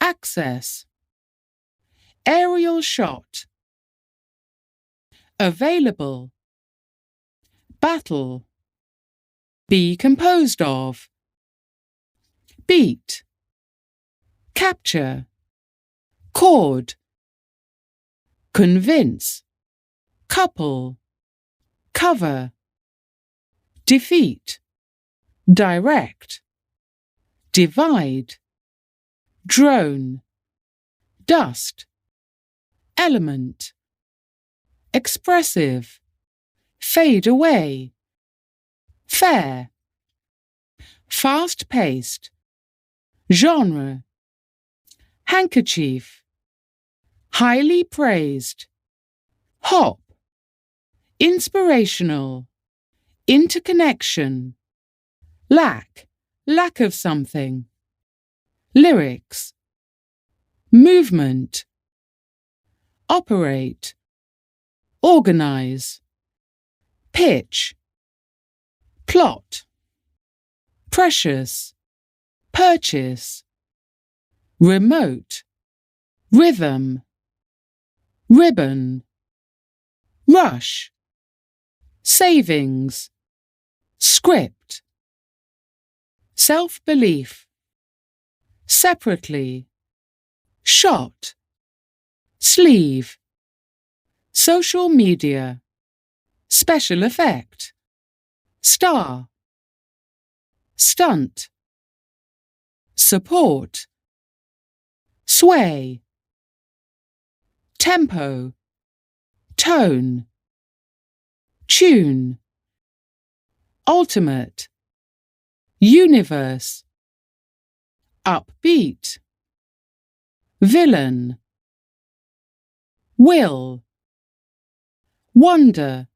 access, aerial shot, available, battle, be composed of, beat, capture, chord, convince, couple, cover, defeat, direct, divide, drone, dust, element, expressive, fade away, fair, fast-paced, genre, handkerchief, highly praised, hop, inspirational, interconnection, lack of something, lyrics, movement, operate, organize, pitch, plot, precious, purchase, remote, rhythm, ribbon, rush, savings, script, self-belief, separately, shot, sleeve, social media, special effect, star, stunt, support, sway, tempo, tone, tune, ultimate, universe, upbeat, villain, will, wonder,